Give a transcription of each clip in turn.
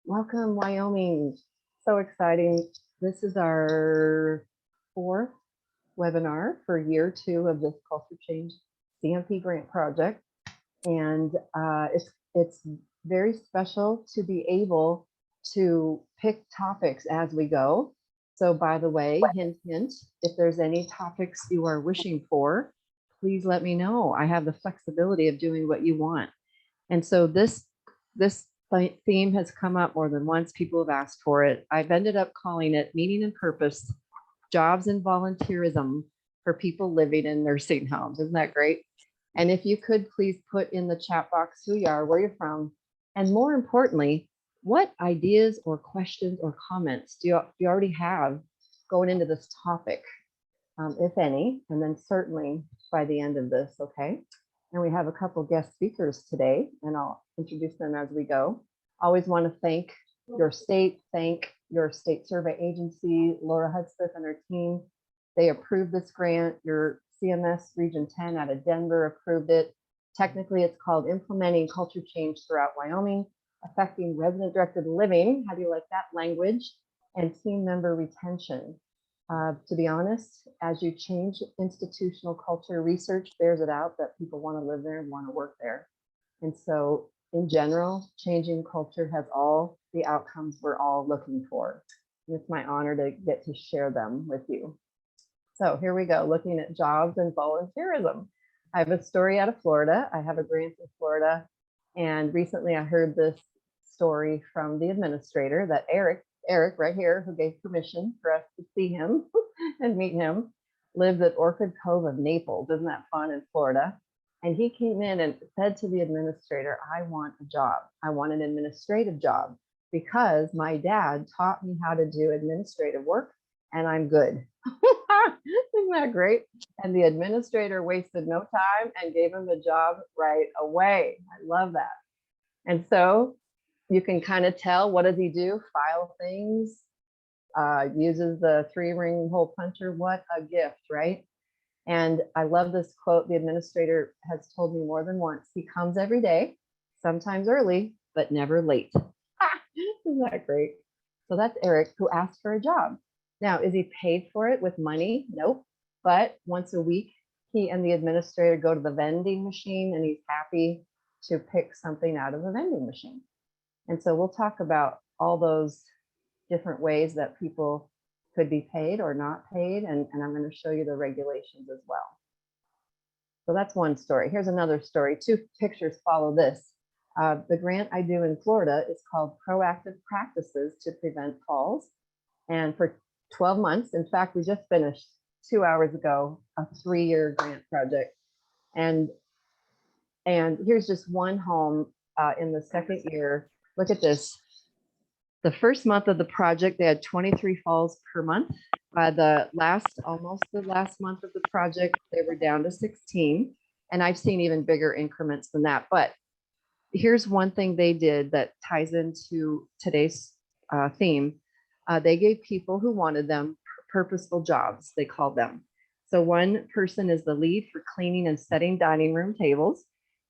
Welcome, Wyoming. So exciting. This is our fourth webinar for year 2 of this Culture Change CMP grant project. And it's very special to be able to pick topics as we go. So by the way, hint, hint, if there's any topics you are wishing for, please let me know. I have the flexibility of doing what you want. And so this theme has come up more than once. People have asked for it. I've ended up calling it Meaning and Purpose, Jobs and Volunteerism for People Living in Nursing Homes. Isn't that great? And if you could please put in the chat box who you are, where you're from, and more importantly, what ideas or questions or comments do you already have going into this topic, if any, and then certainly by the end of this, okay? And we have a couple guest speakers today, and I'll introduce them as we go. Always want to thank your state survey agency, Laura Hudspeth and her team. They approved this grant. Your CMS Region 10 out of Denver approved it. Technically, it's called Implementing Culture Change Throughout Wyoming, Affecting Resident-Directed Living. How do you like that language? And team member retention. To be honest, as you change institutional culture, research bears it out that people want to live there and want to work there. And so in general, changing culture has all the outcomes we're all looking for. And it's my honor to get to share them with you. So here we go, looking at jobs and volunteerism. I have a story out of Florida. I have a grant in Florida. And recently I heard this story from the administrator that Eric right here, who gave permission for us to see him and meet him, lives at Orchid Cove of Naples. Isn't that fun, in Florida? And he came in and said to the administrator, I want a job. I want an administrative job because my dad taught me how to do administrative work and I'm good. Isn't that great? And the administrator wasted no time and gave him the job right away. I love that. And so you can kind of tell, what does he do? File things, uses the 3-ring hole puncher. What a gift, right? And I love this quote. The administrator has told me more than once. He comes every day, sometimes early, but never late. Isn't that great? So that's Eric, who asked for a job. Now, is he paid for it with money? Nope. But once a week, he and the administrator go to the vending machine and he's happy to pick something out of the vending machine. And so we'll talk about all those different ways that people could be paid or not paid. And I'm going to show you the regulations as well. So that's one story. Here's another story. 2 pictures follow this. The grant I do in Florida is called Proactive Practices to Prevent Falls. And for 12 months, in fact, we just finished 2 hours ago, a 3-year grant project. And here's just one home in the second year. Look at this. The first month of the project, they had 23 falls per month. By almost the last month of the project, they were down to 16. And I've seen even bigger increments than that. But here's one thing they did that ties into today's theme. They gave people who wanted them purposeful jobs, they called them. So one person is the lead for cleaning and setting dining room tables.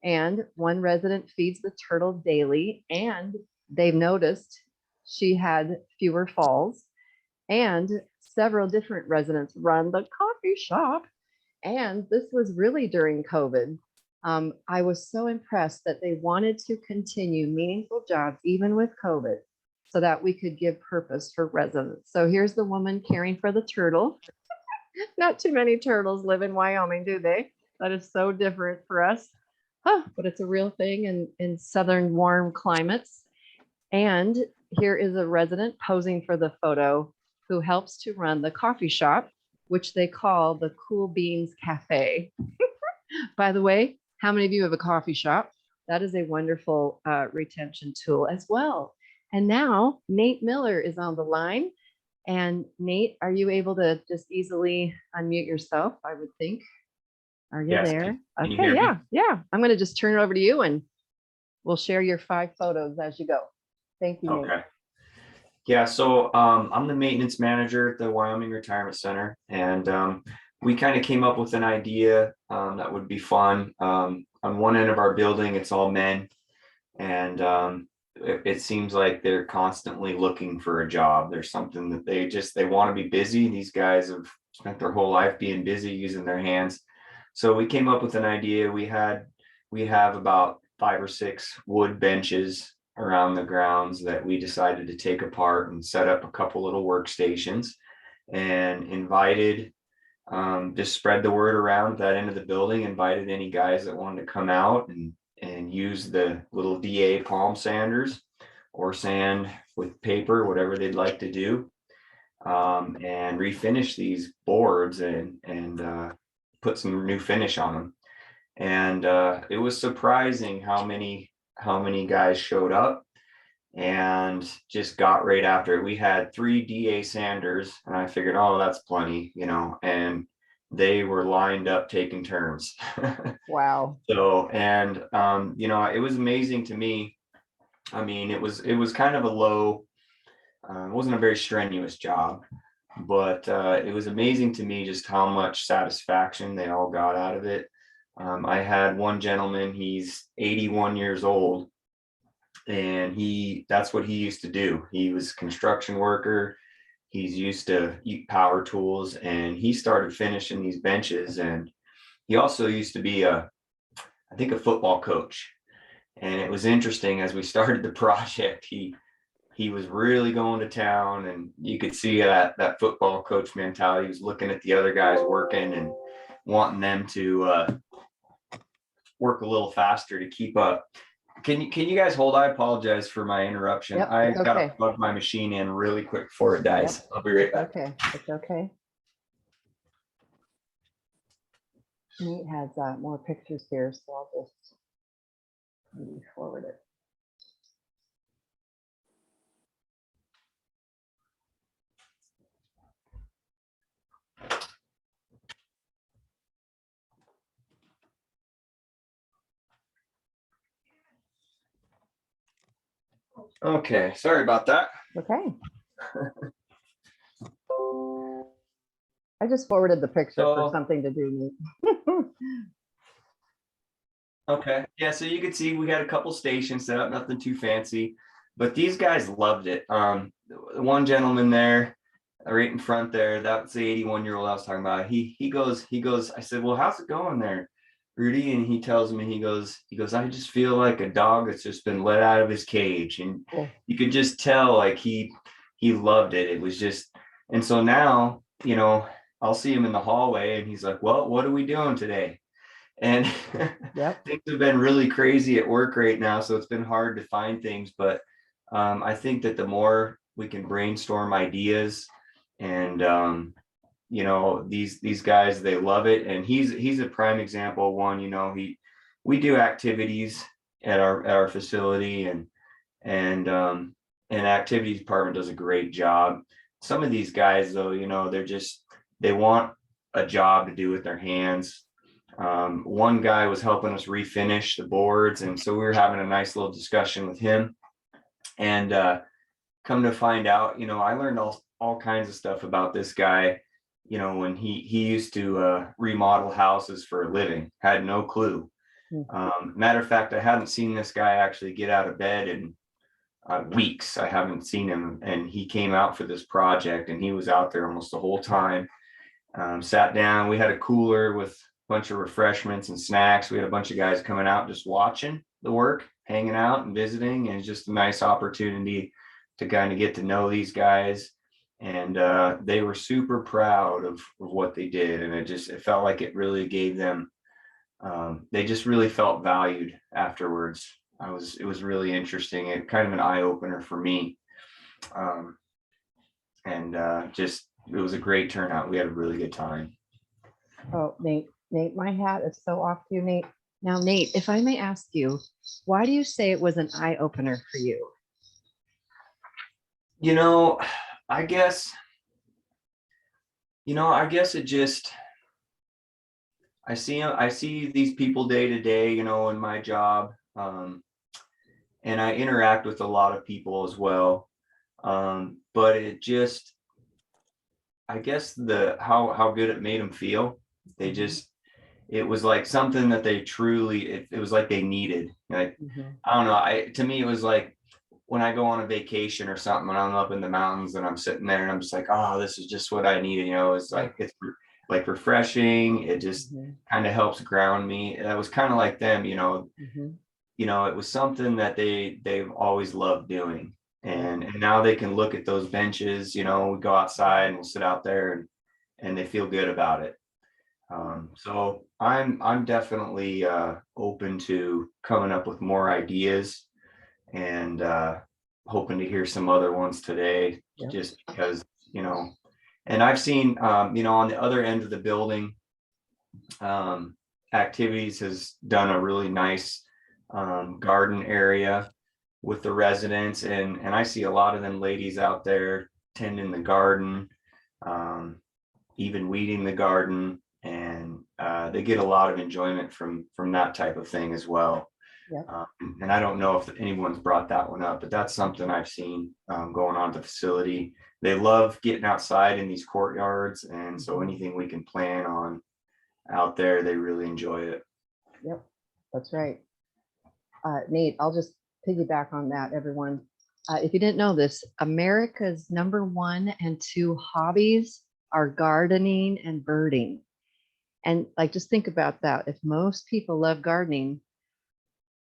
And one resident feeds the turtle daily, and they've noticed she had fewer falls. And several different residents run the coffee shop. And this was really during COVID. I was so impressed that they wanted to continue meaningful jobs, even with COVID, so that we could give purpose for residents. So here's the woman caring for the turtle. Not too many turtles live in Wyoming, do they? That is so different for us. But it's a real thing in southern warm climates. And here is a resident posing for the photo who helps to run the coffee shop, which they call the Cool Beans Cafe. By the way, how many of you have a coffee shop? That is a wonderful retention tool as well. And now Nate Miller is on the line. And Nate, are you able to just easily unmute yourself? I would think. Are you there? Can you okay, hear me? Yeah. I'm going to just turn it over to you and we'll share your 5 photos as you go. Thank you, Nate. Okay. Yeah, so I'm the maintenance manager at the Wyoming Retirement Center, and we kind of came up with an idea that would be fun. On one end of our building, it's all men, and it seems like they're constantly looking for a job. There's something that they want to be busy. These guys have spent their whole life being busy using their hands. So we came up with an idea. We have about 5 or 6 wood benches around the grounds that we decided to take apart and set up a couple little workstations, and invited, just spread the word around that end of the building, invited any guys that wanted to come out and use the little DA palm sanders or sand with paper, whatever they'd like to do, and refinish these boards and put some new finish on them. And it was surprising how many guys showed up and just got right after it. We had 3 DA sanders, and I figured, oh, that's plenty, and they were lined up taking turns. Wow. So, and it was amazing to me. I mean, it was kind of a low, it wasn't a very strenuous job, but it was amazing to me just how much satisfaction they all got out of it. I had one gentleman, he's 81 years old, and that's what he used to do. He was a construction worker. He's used to eat power tools, and he started finishing these benches. And he also used to be I think a football coach. And it was interesting, as we started the project, he was really going to town, and you could see that football coach mentality. He was looking at the other guys working and wanting them to work a little faster to keep up. Can you guys hold? I apologize for my interruption. Yep, I it's gotta okay. plug my machine in really quick before it dies. Yep. I'll be right back. Okay, it's okay. Nate has more pictures here, so I'll just maybe forward it. Okay, sorry about that. Okay. I just forwarded the picture for something to do, Nate. Okay, yeah, so you can see we got a couple stations set up, nothing too fancy, but these guys loved it. One gentleman there, right in front there, that's the 81-year-old I was talking about. He goes, I said, well, how's it going there, Rudy? And he tells me, he goes, I just feel like a dog that's just been let out of his cage. And Cool. you could just tell, like, he loved it. It was just, and so now, I'll see him in the hallway, and he's like, well, what are we doing today? And Yep. things have been really crazy at work right now, so it's been hard to find things. But I think that the more we can brainstorm ideas, and these guys, they love it. And he's a prime example of one. We do activities at our facility, and activities department does a great job. Some of these guys, though, they want a job to do with their hands. One guy was helping us refinish the boards, and so we were having a nice little discussion with him. And come to find out, I learned all kinds of stuff about this guy. When he used to remodel houses for a living, had no clue. Matter of fact, I hadn't seen this guy actually get out of bed in weeks. I haven't seen him, and he came out for this project, and he was out there almost the whole time. Sat down, we had a cooler with a bunch of refreshments and snacks. We had a bunch of guys coming out just watching the work, hanging out and visiting, and it's just a nice opportunity to kind of get to know these guys. And they were super proud of what they did, and it felt like it really gave them, they just really felt valued afterwards. It was really interesting, and kind of an eye-opener for me. It was a great turnout. We had a really good time. Oh, Nate, my hat is so off to you, Nate. Now, Nate, if I may ask you, why do you say it was an eye opener for you? I guess it just, I see these people day to day, in my job, and I interact with a lot of people as well. But it just, I guess how good it made them feel. They just, it was like something that they truly, it was like they needed. Like, I don't know. To me, it was like when I go on a vacation or something and I'm up in the mountains and I'm sitting there and I'm just like, oh, this is just what I need. It's like, it's like refreshing. It just kind of helps ground me. That was kind of like them, it was something that they've always loved doing. And now they can look at those benches, we go outside and we'll sit out there and they feel good about it. So I'm definitely open to coming up with more ideas and hoping to hear some other ones today, just because, and I've seen, on the other end of the building, Activities has done a really nice garden area with the residents, and I see a lot of them ladies out there tending the garden, even weeding the garden, and they get a lot of enjoyment from that type of thing as well. And I don't know if anyone's brought that one up, but that's something I've seen going on at the facility. They love getting outside in these courtyards, and so anything we can plan on out there, they really enjoy it. Yep, that's right. Nate, I'll just piggyback on that, everyone. If you didn't know this, America's #1 and 2 hobbies are gardening and birding. And like, just think about that. If most people love gardening,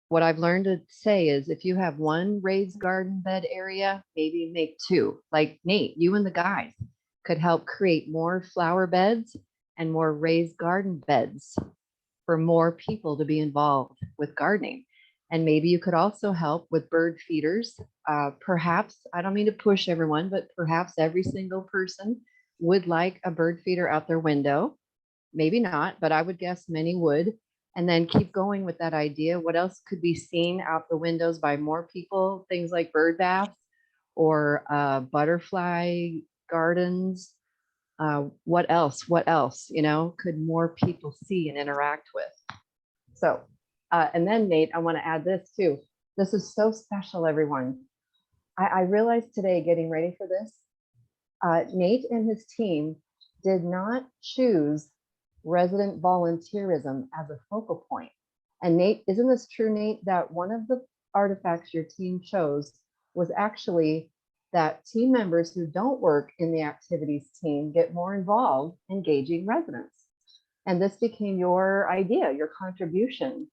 what I've learned to say is if you have one raised garden bed area, maybe make 2. Like Nate, you and the guys could help create more flower beds and more raised garden beds for more people to be involved with gardening. And maybe you could also help with bird feeders. Perhaps, I don't mean to push everyone, but perhaps every single person would like a bird feeder out their window. Maybe not, but I would guess many would. And then keep going with that idea. What else could be seen out the windows by more people? Things like bird baths or butterfly gardens. What else? Could more people see and interact with? So, and then Nate, I want to add this too. This is so special, everyone. I realized today, getting ready for this, Nate and his team did not choose resident volunteerism as a focal point. And Nate, isn't this true, Nate, that one of the artifacts your team chose was actually that team members who don't work in the activities team get more involved, engaging residents? And this became your idea, your contribution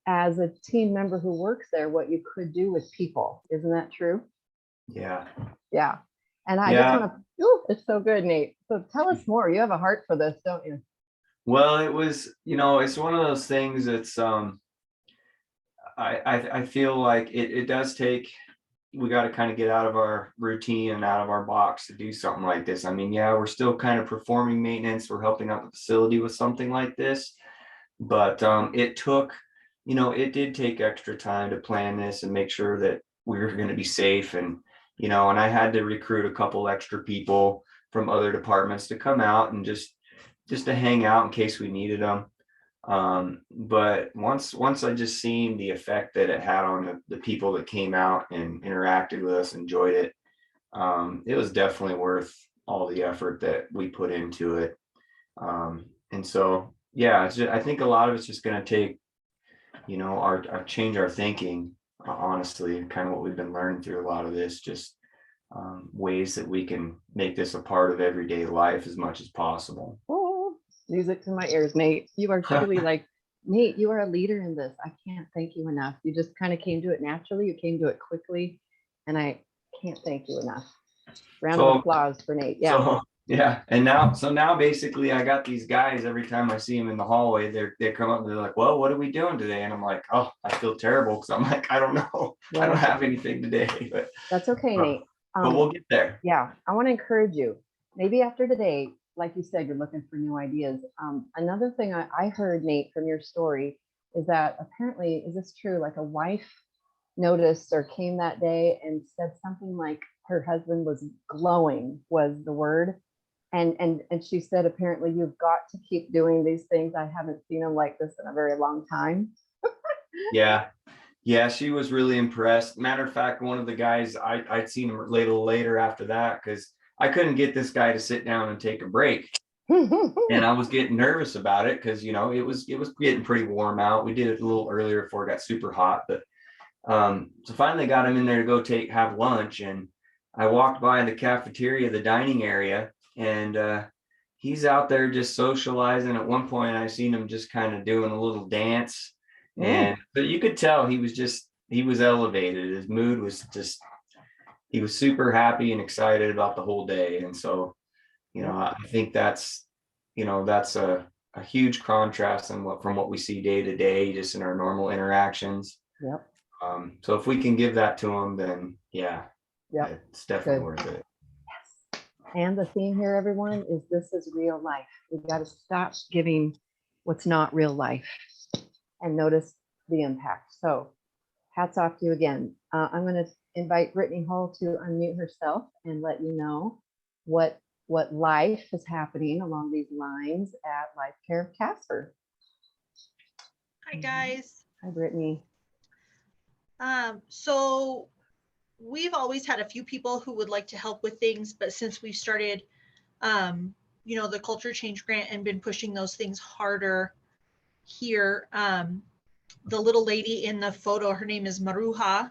as a team member who works there, what you could do with people. Isn't that true? Yeah. Yeah. And I just want to, it's so good, Nate. So tell us more. You have a heart for this, don't you? Well, it was, it's one of those things that's, I feel like it does take, we got to kind of get out of our routine and out of our box to do something like this. I mean, yeah, we're still kind of performing maintenance. We're helping out the facility with something like this, but it took, it did take extra time to plan this and make sure that we were going to be safe. And, and I had to recruit a couple extra people from other departments to come out and just to hang out in case we needed them. But once I just seen the effect that it had on the people that came out and interacted with us, enjoyed it, it was definitely worth all the effort that we put into it. And so, yeah, I think a lot of it's just going to take, our change our thinking, honestly, and kind of what we've been learning through a lot of this, just ways that we can make this a part of everyday life as much as possible. Oh, music to my ears, Nate. You are truly like, Nate, you are a leader in this. I can't thank you enough. You just kind of came to it naturally. You came to it quickly. And I can't thank you enough. Round of applause for Nate. Yeah. So, yeah. And now basically I got these guys, every time I see them in the hallway, they come up and they're like, well, what are we doing today? And I'm like, oh, I feel terrible. Cause I'm like, I don't know. Yeah. I don't have anything today, but that's okay, Nate. But we'll get there. Yeah. I want to encourage you. Maybe after today, like you said, you're looking for new ideas. Another thing I heard, Nate, from your story is that apparently, is this true? Like a wife noticed or came that day and said something like her husband was glowing was the word. And she said, apparently you've got to keep doing these things. I haven't seen him like this in a very long time. Yeah, she was really impressed. Matter of fact, one of the guys, I'd seen him a little later after that, because I couldn't get this guy to sit down and take a break. And I was getting nervous about it because, it was getting pretty warm out. We did it a little earlier before it got super hot, but So finally got him in there to go have lunch, and I walked by the cafeteria, the dining area, and he's out there just socializing. At one point, I seen him just kind of doing a little dance, and but you could tell he was elevated. His mood was just, he was super happy and excited about the whole day. And so, I think that's a huge contrast from what we see day to day, just in our normal interactions. Yep. So if we can give that to them, then yeah, it's definitely worth it. Yes. And the theme here, everyone, is this is real life. We've got to stop giving what's not real life and notice the impact. So hats off to you again. I'm going to invite Brittany Hull to unmute herself and let you know what life is happening along these lines at Life Care of Casper. Hi, guys. Hi, Brittany. So we've always had a few people who would like to help with things, but since we've started, the Culture Change Grant and been pushing those things harder here, the little lady in the photo, her name is Maruha.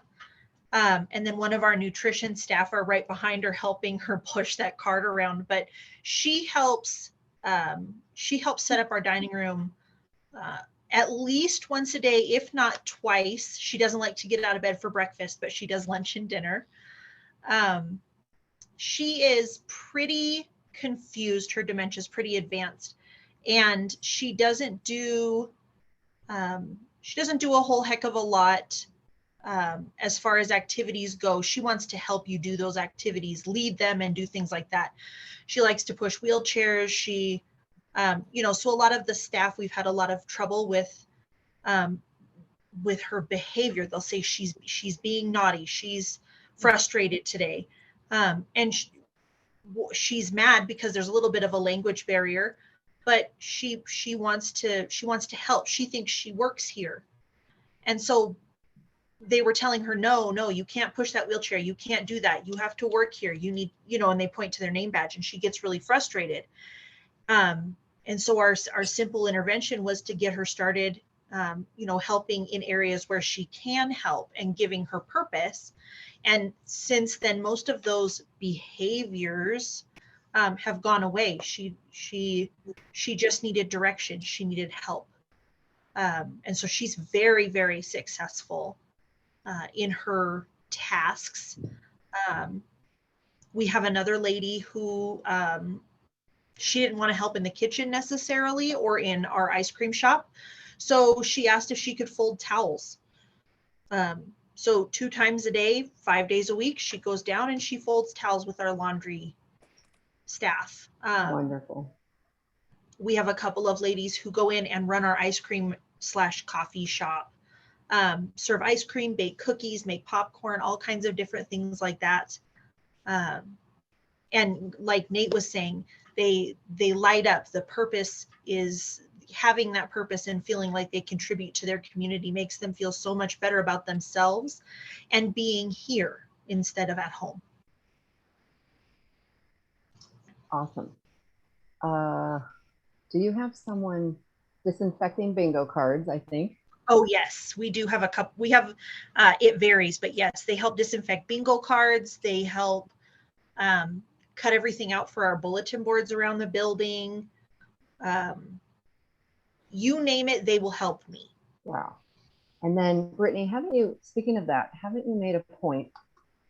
And then one of our nutrition staff are right behind her, helping her push that cart around. But she helps set up our dining room at least once a day, if not twice. She doesn't like to get out of bed for breakfast, but she does lunch and dinner. She is pretty confused. Her dementia is pretty advanced, and she doesn't do a whole heck of a lot as far as activities go. She wants to help you do those activities, lead them, and do things like that. She likes to push wheelchairs. She so a lot of the staff, we've had a lot of trouble with her behavior. They'll say she's being naughty, she's frustrated today, and she's mad because there's a little bit of a language barrier, but she wants to help. She thinks she works here, and so they were telling her, no, you can't push that wheelchair, you can't do that, you have to work here, you need, and they point to their name badge, and she gets really frustrated. And so our simple intervention was to get her started, helping in areas where she can help and giving her purpose. And since then, most of those behaviors have gone away. She just needed direction. She needed help. And so she's very, very successful in her tasks. We have another lady who she didn't want to help in the kitchen necessarily or in our ice cream shop. So she asked if she could fold towels. So 2 times a day, 5 days a week, she goes down and she folds towels with our laundry staff. Wonderful. We have a couple of ladies who go in and run our ice cream / coffee shop, serve ice cream, bake cookies, make popcorn, all kinds of different things like that. And like Nate was saying, they light up. The purpose is having that purpose and feeling like they contribute to their community makes them feel so much better about themselves and being here instead of at home. Awesome. Do you have someone disinfecting bingo cards, I think? Oh, yes, we do have a couple. We have, it varies, but yes, they help disinfect bingo cards. They help cut everything out for our bulletin boards around the building. You name it, they will help me. Wow. And then Brittany, speaking of that, haven't you made a point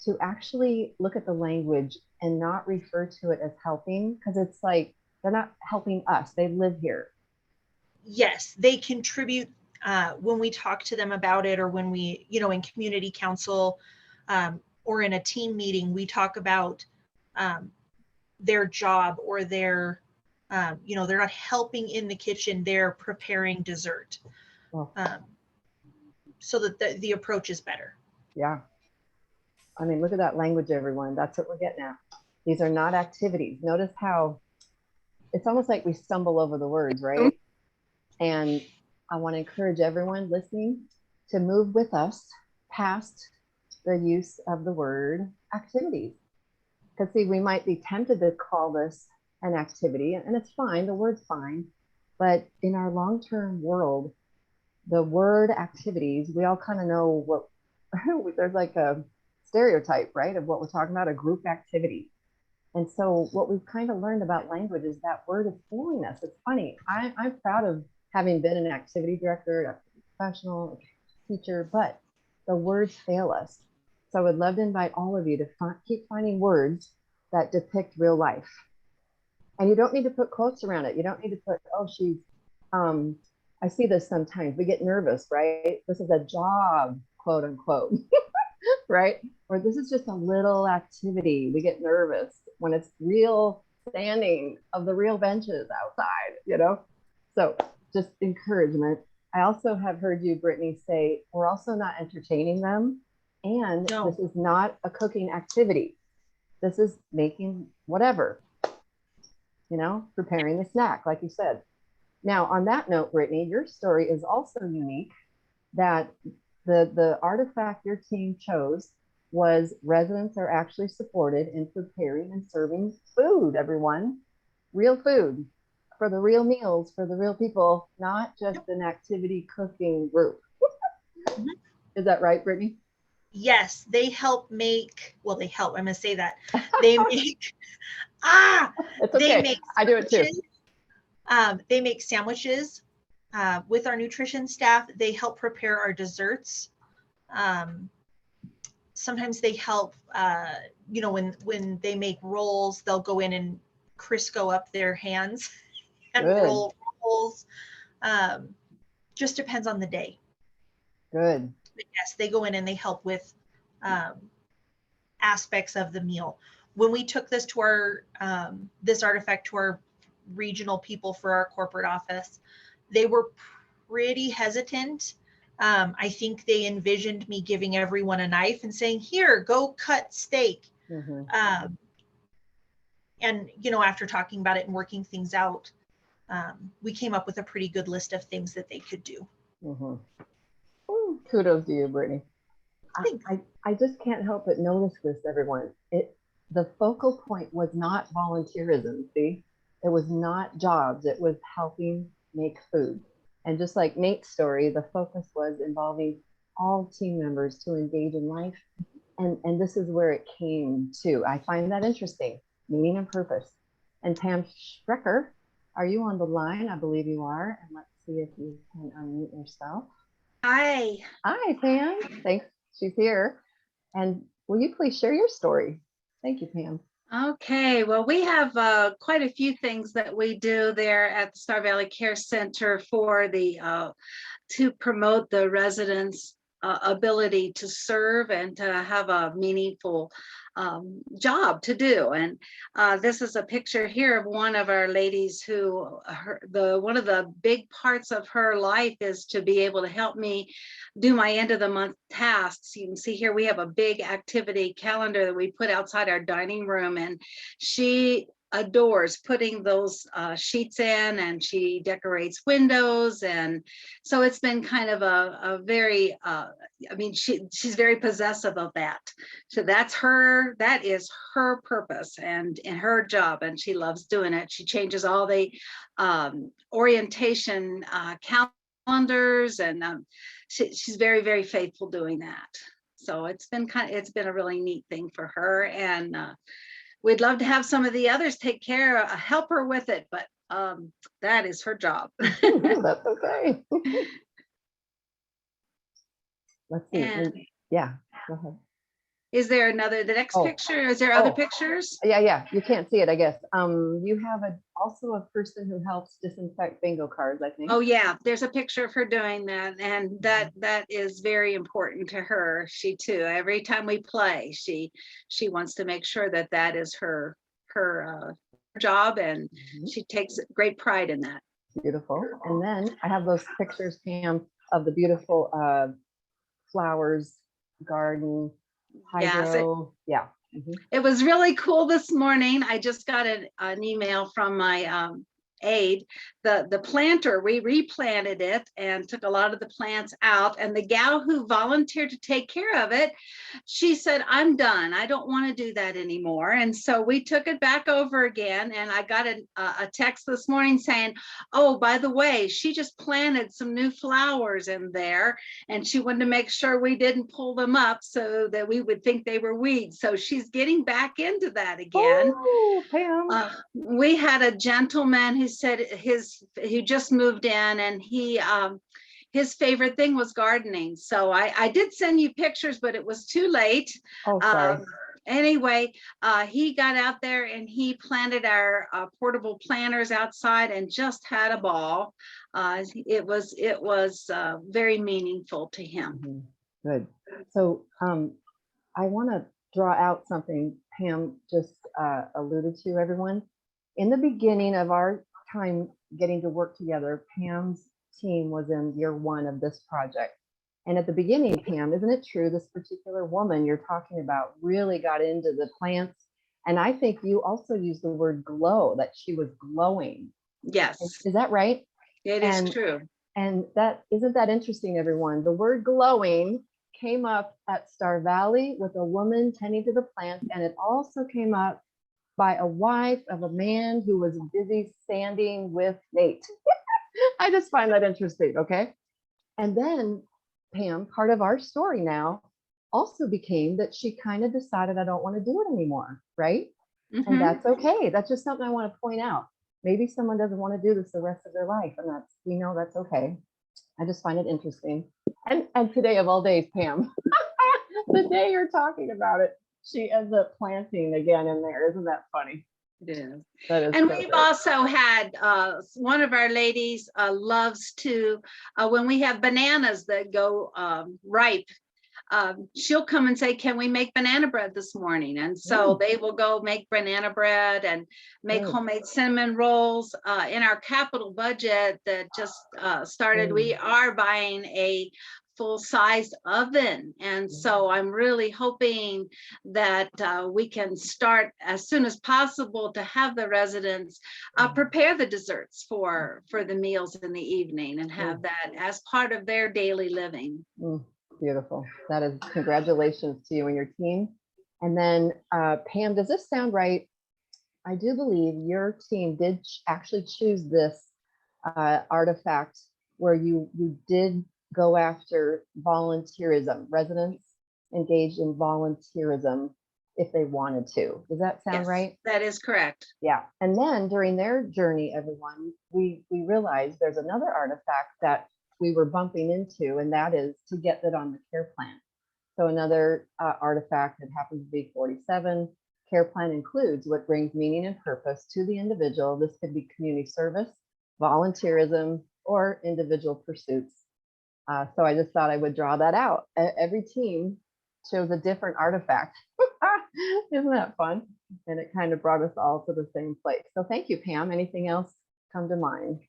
to actually look at the language and not refer to it as helping? Because it's like, they're not helping us, they live here. Yes, they contribute when we talk to them about it, or when we, in community council or in a team meeting, we talk about their job or their, they're not helping in the kitchen, they're preparing dessert. Well, so that the approach is better. Yeah. I mean, look at that language, everyone. That's what we're getting at. These are not activities. Notice how it's almost like we stumble over the words, right? And I want to encourage everyone listening to move with us past the use of the word activities. Because see, we might be tempted to call this an activity, and it's fine, the word's fine. But in our long-term world, the word activities, we all kind of know there's like a stereotype, right, of what we're talking about, a group activity. And so what we've kind of learned about language is that word is failing us. It's funny. I'm proud of having been an activity director, a professional, a teacher, but the words fail us. So I would love to invite all of you to keep finding words that depict real life. And you don't need to put quotes around it. You don't need to put, oh, she's, I see this sometimes. We get nervous, right? This is a job, quote unquote, right? Or this is just a little activity. We get nervous when it's real standing of the real benches outside, you know? So just encouragement. I also have heard you, Brittany, say, we're also not entertaining them. And No. This is not a cooking activity. This is making whatever, you know, preparing the snack, like you said. Now, on that note, Brittany, your story is also unique, that the artifact your team chose was residents are actually supported in preparing and serving food, everyone. Real food for the real meals, for the real people, not just an activity cooking group. Is that right, Brittany? Yes, they help make, well, they help, I'm gonna say that. They make, It's they okay. make I do it too. They make sandwiches with our nutrition staff. They help prepare our desserts. Sometimes they help, you know, when they make rolls, they'll go in and Crisco up their hands and Good. roll rolls. Just depends on the day. Good. But yes, they go in and they help with aspects of the meal. When we took this to our this artifact to our regional people for our corporate office, they were pretty hesitant. I think they envisioned me giving everyone a knife and saying, here, go cut steak. Mm-hmm. And, you know, after talking about it and working things out, we came up with a pretty good list of things that they could do. Mm-hmm. Ooh, kudos to you, Brittany. I just can't help but notice this, everyone. The focal point was not volunteerism, see? It was not jobs, it was helping make food. And just like Nate's story, the focus was involving all team members to engage in life. And this is where it came to. I find that interesting, meaning and purpose. And Pam Schrecker, are you on the line? I believe you are. And let's see if you can unmute yourself. Hi. Hi, Pam. Thanks. She's here. And will you please share your story? Thank you, Pam. Okay, well, we have quite a few things that we do there at the Star Valley Care Center for the to promote the residents' ability to serve and to have a meaningful job to do. And this is a picture here of one of our ladies who one of the big parts of her life is to be able to help me do my end of the month tasks. You can see here we have a big activity calendar that we put outside our dining room, and she adores putting those sheets in, and she decorates windows. And so it's been kind of a very I mean, she's very possessive of that. So that is her purpose and her job, and she loves doing it. She changes all the orientation calendars, and she's very, very faithful doing that. So it's been a really neat thing for her, and we'd love to have some of the others help her with it, but that is her job. That's okay. Let's see. And yeah, go ahead. is there the next picture? Is there other pictures? Yeah. You can't see it, I guess. You have also a person who helps disinfect bingo cards, I think. Oh yeah, there's a picture of her doing that, and that is very important to her. She too, every time we play, she wants to make sure that is her job, and she takes great pride in that. Beautiful. And then I have those pictures, Pam, of the beautiful flowers, garden, hydro. Yes, yeah. It was really cool this morning. I just got an email from my aid, the planter, we replanted it and took a lot of the plants out. And the gal who volunteered to take care of it, she said, I'm done. I don't want to do that anymore. And so we took it back over again. And I got a text this morning saying, oh, by the way, she just planted some new flowers in there. And she wanted to make sure we didn't pull them up so that we would think they were weeds. So she's getting back into that again. Oh, Pam. We had a gentleman who said he just moved in, and his favorite thing was gardening. So I did send you pictures, but it was too late. Oh, sorry. Anyway, he got out there and he planted our portable planters outside and just had a ball. It was very meaningful to him. Mhm. Good. So I want to draw out something Pam just alluded to, everyone. In the beginning of our time getting to work together, Pam's team was in year 1 of this project. And at the beginning, Pam, isn't it true, this particular woman you're talking about really got into the plants? And I think you also used the word glow, that she was glowing. Yes, Is that right? it is true. And that, isn't that interesting, everyone? The word glowing came up at Star Valley with a woman tending to the plants, and it also came up by a wife of a man who was busy standing with Nate. I just find that interesting, okay? And then, Pam, part of our story now also became that she kind of decided, I don't want to do it anymore, right? Mhm. And that's okay. That's just something I want to point out. Maybe someone doesn't want to do this the rest of their life, and we know that's okay. I just find it interesting. And today of all days, Pam, the day you're talking about it, she ends up planting again in there. Isn't that funny? It is. That is And so we've great. also had one of our ladies loves to, when we have bananas that go ripe, she'll come and say, can we make banana bread this morning? And so they will go make banana bread and make Good. homemade cinnamon rolls. In our capital budget that just started, we are buying a full-sized oven. And so I'm really hoping that we can start as soon as possible to have the residents prepare the desserts for the meals in the evening and have that as part of their daily living. Beautiful. That is, congratulations to you and your team. And then Pam, does this sound right? I do believe your team did actually choose this artifact where you did go after volunteerism, residents engaged in volunteerism if they wanted to. Does that sound Yes, right? that is correct. Yeah. And then during their journey, everyone, we realized there's another artifact that we were bumping into, and that is to get that on the care plan. So another artifact that happens to be 47, care plan includes what brings meaning and purpose to the individual. This could be community service, volunteerism, or individual pursuits. So I just thought I would draw that out. Every team chose a different artifact. Isn't that fun? And it kind of brought us all to the same place. So thank you, Pam. Anything else come to mind?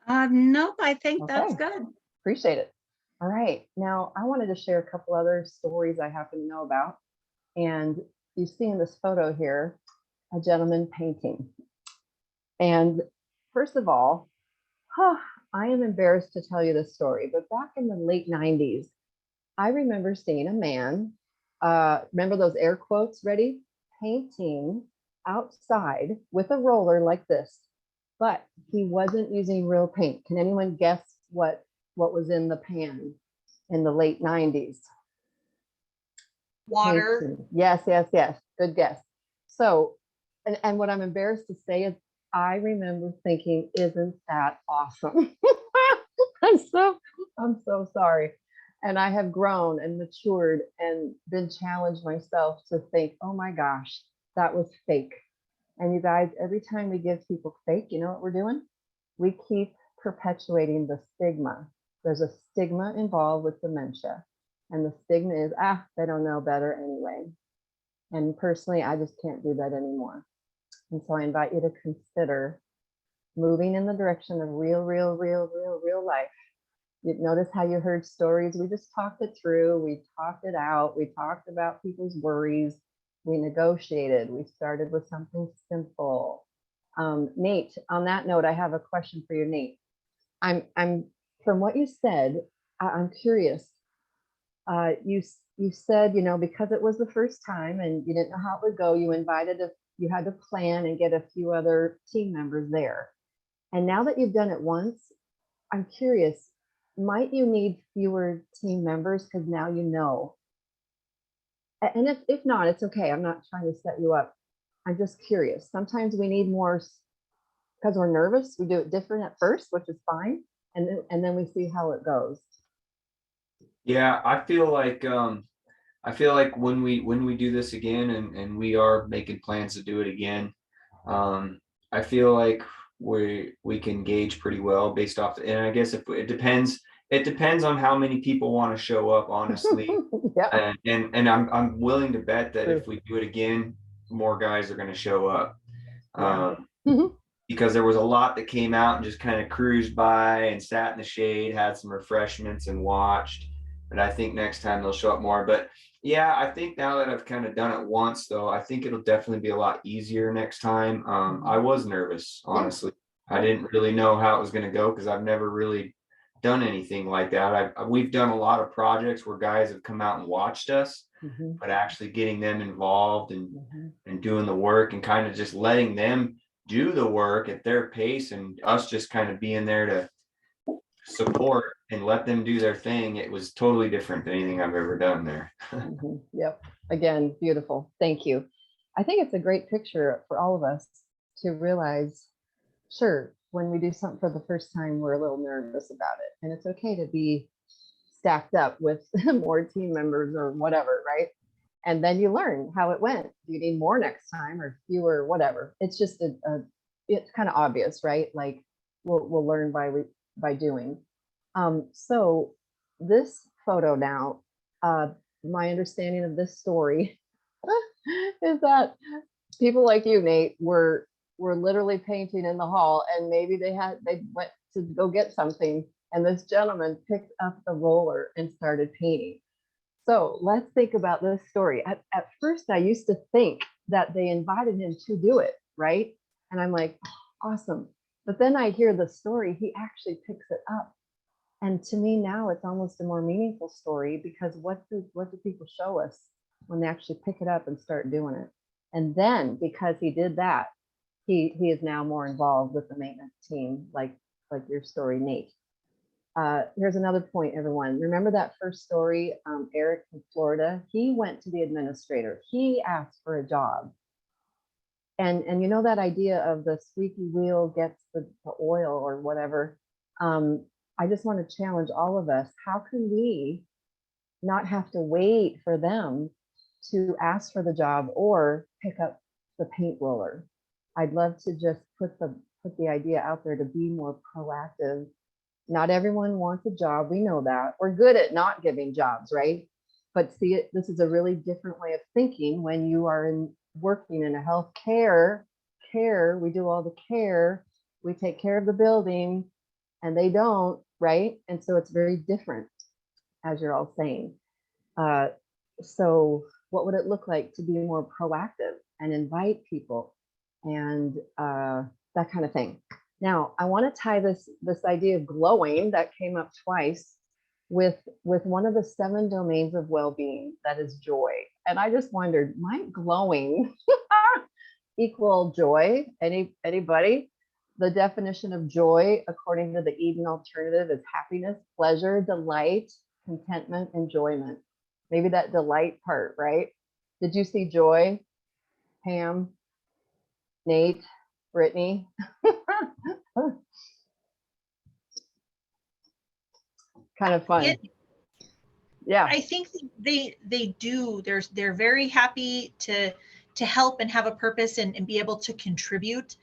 Nope, I think that's Okay. good. Appreciate it. All right. Now I wanted to share a couple other stories I happen to know about. And you see in this photo here, a gentleman painting. And first of all, I am embarrassed to tell you this story, but back in the late 90s, I remember seeing a man, remember those air quotes, ready? Painting outside with a roller like this, but he wasn't using real paint. Can anyone guess what was in the pan in the late 90s? Water. Painting. Yes. Good guess. So, and what I'm embarrassed to say is I remember thinking, isn't that awesome? I'm so sorry. And I have grown and matured and been challenged myself to think, oh my gosh, that was fake. And you guys, every time we give people fake, you know what we're doing? We keep perpetuating the stigma. There's a stigma involved with dementia. And the stigma is, they don't know better anyway. And personally, I just can't do that anymore. And so I invite you to consider moving in the direction of real life. You notice how you heard stories. We just talked it through. We talked it out. We talked about people's worries. We negotiated. We started with something simple. Nate, on that note, I have a question for you, Nate. I'm from what you said, I'm curious. You said, because it was the first time and you didn't know how it would go, you had to plan and get a few other team members there. And now that you've done it once, I'm curious, might you need fewer team members because now you know? And if not, it's okay. I'm not trying to set you up. I'm just curious. Sometimes we need more because we're nervous. We do it different at first, which is fine. And then we see how it goes. Yeah, I feel like when we do this again, and we are making plans to do it again, I feel like we can gauge pretty well based off, and I guess if it depends on how many people want to show up, honestly. Yeah. And I'm willing to bet that True. if we do it again, more guys are going to show up. Yeah. Because there was a lot that came out and just kind of cruised by and sat in the shade, had some refreshments and watched. But I think next time they'll show up more. But yeah, I think now that I've kind of done it once, though, I think it'll definitely be a lot easier next time. I was nervous, honestly. I didn't really know how it was going to go because I've never really done anything like that. We've done a lot of projects where guys have come out and watched us, but actually getting them involved and doing the work and kind of just letting them do the work at their pace and us just kind of being there to support and let them do their thing. It was totally different than anything I've ever done there. Yep. Again, beautiful. Thank you. I think it's a great picture for all of us to realize, sure, when we do something for the first time, we're a little nervous about it. And it's okay to be stacked up with more team members or whatever, right? And then you learn how it went. Do you need more next time or fewer, whatever? It's just it's kind of obvious, right? Like we'll learn by doing. So this photo now, my understanding of this story is that people like you, Nate, were literally painting in the hall, and maybe they went to go get something, and this gentleman picked up the roller and started painting. So let's think about this story. At first, I used to think that they invited him to do it, right? And I'm like, awesome. But then I hear the story, he actually picks it up. And to me now, it's almost a more meaningful story because what do people show us when they actually pick it up and start doing it? And then because he did that, he is now more involved with the maintenance team, like your story, Nate. Here's another point, everyone. Remember that first story, Eric from Florida? He went to the administrator. He asked for a job. And that idea of the squeaky wheel gets the oil or whatever. I just want to challenge all of us. How can we not have to wait for them to ask for the job or pick up the paint roller? I'd love to just put the idea out there to be more proactive. Not everyone wants a job. We know that. We're good at not giving jobs, right? But see, this is a really different way of thinking when you are working in a healthcare care. We do all the care. We take care of the building, and they don't, right? And so it's very different, as you're all saying. So what would it look like to be more proactive and invite people and that kind of thing? Now, I want to tie this idea of glowing that came up twice with one of the 7 domains of well-being, that is joy. And I just wondered, might glowing equal joy? Anybody? The definition of joy, according to the Eden Alternative, is happiness, pleasure, delight, contentment, enjoyment. Maybe that delight part, right? Did you see joy, Pam, Nate, Brittany? Kind of fun. Yeah. I think they do. They're very happy to help and have a purpose and be able to contribute.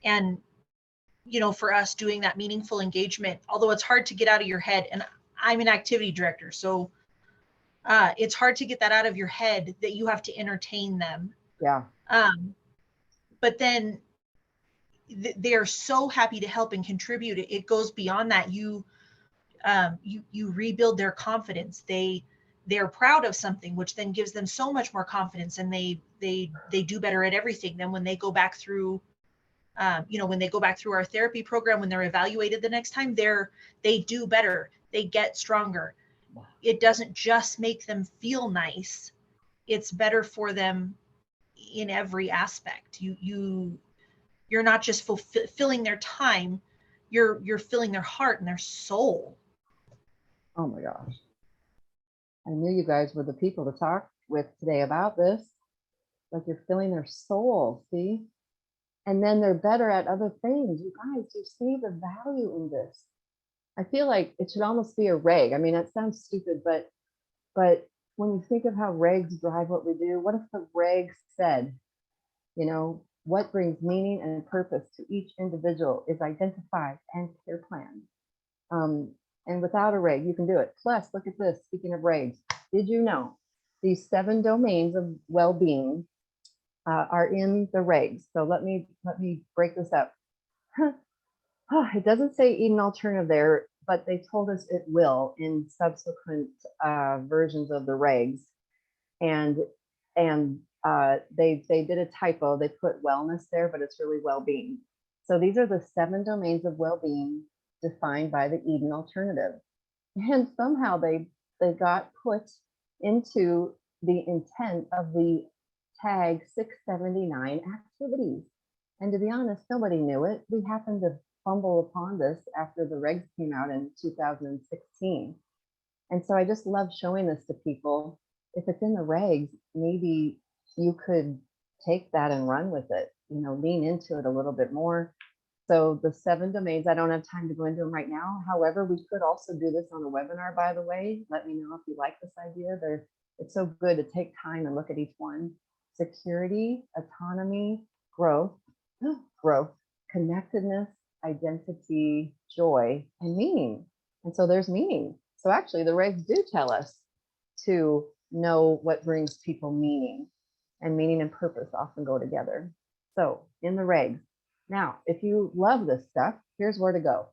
And for us doing that meaningful engagement, although it's hard to get out of your head, and I'm an activity director, so it's hard to get that out of your head that you have to entertain them. Yeah. But then they're so happy to help and contribute. It goes beyond that. You rebuild their confidence. They they're proud of something, which then gives them so much more confidence, and they do better at everything. Then when they go back through, when they go back through our therapy program, when they're evaluated the next time, they do better, they get stronger. It doesn't just make them feel nice, it's better for them in every aspect. You're not just filling their time, you're filling their heart and their soul. Oh my gosh. I knew you guys were the people to talk with today about this. Like, you're filling their soul, see? And then they're better at other things. You guys, you see the value in this. I feel like it should almost be a reg. I mean, it sounds stupid, but when you think of how regs drive what we do, what if the reg said, what brings meaning and purpose to each individual is identified and care planned. And without a reg, you can do it. Plus, look at this. Speaking of regs, did you know these 7 domains of well-being are in the regs? So let me break this up. It doesn't say eat an alternative there, but they told us it will in subsequent versions of the regs. And they did a typo. They put wellness there, but it's really well-being. So these are the 7 domains of well-being defined by the Eden alternative. And somehow they got put into the intent of the tag 679 activities. And to be honest, nobody knew it. We happened to fumble upon this after the regs came out in 2016. And so I just love showing this to people. If it's in the regs, maybe you could take that and run with it, lean into it a little bit more. So the 7 domains, I don't have time to go into them right now. However, we could also do this on a webinar, by the way. Let me know if you like this idea. It's so good to take time and look at each one. Security, autonomy, growth, connectedness, identity, joy, and meaning. And so there's meaning. So actually the regs do tell us to know what brings people meaning, and meaning and purpose often go together. So in the regs. Now, if you love this stuff, here's where to go.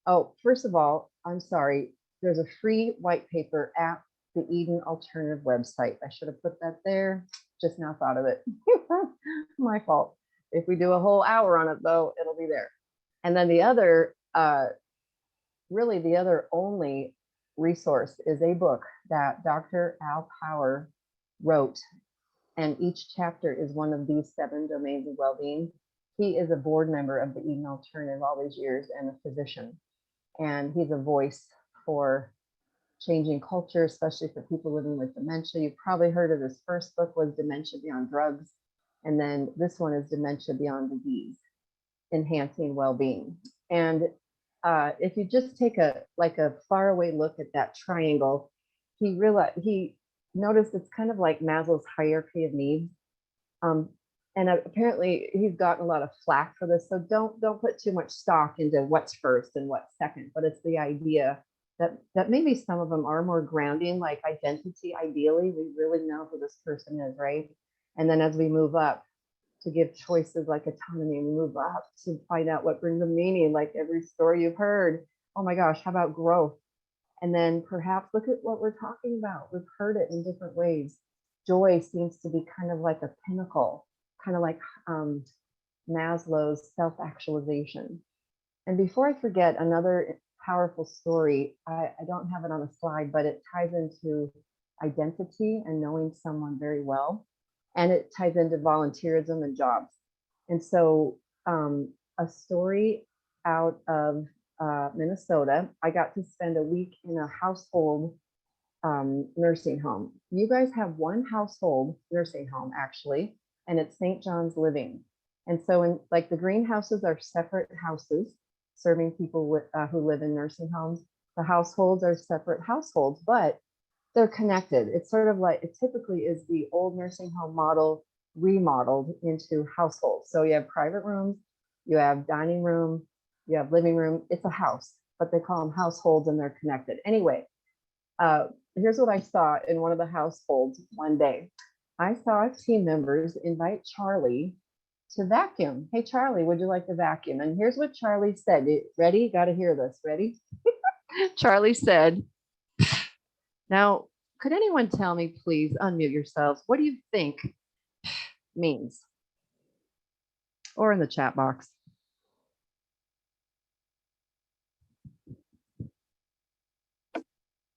Oh, first of all, I'm sorry, there's a free white paper at the Eden Alternative website. I should have put that there, just now thought of it. My fault. If we do a whole hour on it though, it'll be there. And then the other, really the other only resource is a book that Dr. Al Power wrote. And each chapter is one of these 7 domains of well-being. He is a board member of the Eden Alternative all these years and a physician. And he's a voice for changing culture, especially for people living with dementia. You've probably heard of his first book was Dementia Beyond Drugs. And then this one is Dementia Beyond Disease, Enhancing Well-Being. And if you just take a faraway look at that triangle, he noticed it's kind of like Maslow's hierarchy of needs. And apparently he's gotten a lot of flack for this. So don't put too much stock into what's first and what's second, but it's the idea that maybe some of them are more grounding, like identity. Ideally, we really know who this person is, right? And then as we move up to give choices like autonomy, we move up to find out what brings them meaning, like every story you've heard. Oh my gosh, how about growth? And then perhaps look at what we're talking about. We've heard it in different ways. Joy seems to be kind of like a pinnacle, kind of like Maslow's self-actualization. And before I forget, another powerful story, I don't have it on a slide, but it ties into identity and knowing someone very well. And it ties into volunteerism and jobs. And so a story out of Minnesota, I got to spend a week in a household nursing home. You guys have one household nursing home actually, and it's St. John's Living. And so in like the greenhouses are separate houses serving people who live in nursing homes. The households are separate households, but they're connected. It's sort of like, it typically is the old nursing home model remodeled into households. So you have private rooms, you have dining room, you have living room. It's a house, but they call them households and they're connected. Anyway, here's what I saw in one of the households one day. I saw team members invite Charlie to vacuum. Hey, Charlie, would you like to vacuum? And here's what Charlie said. Ready? You got to hear this. Ready? Charlie said, now, Could anyone tell me, please unmute yourselves? What do you think means? Or in the chat box.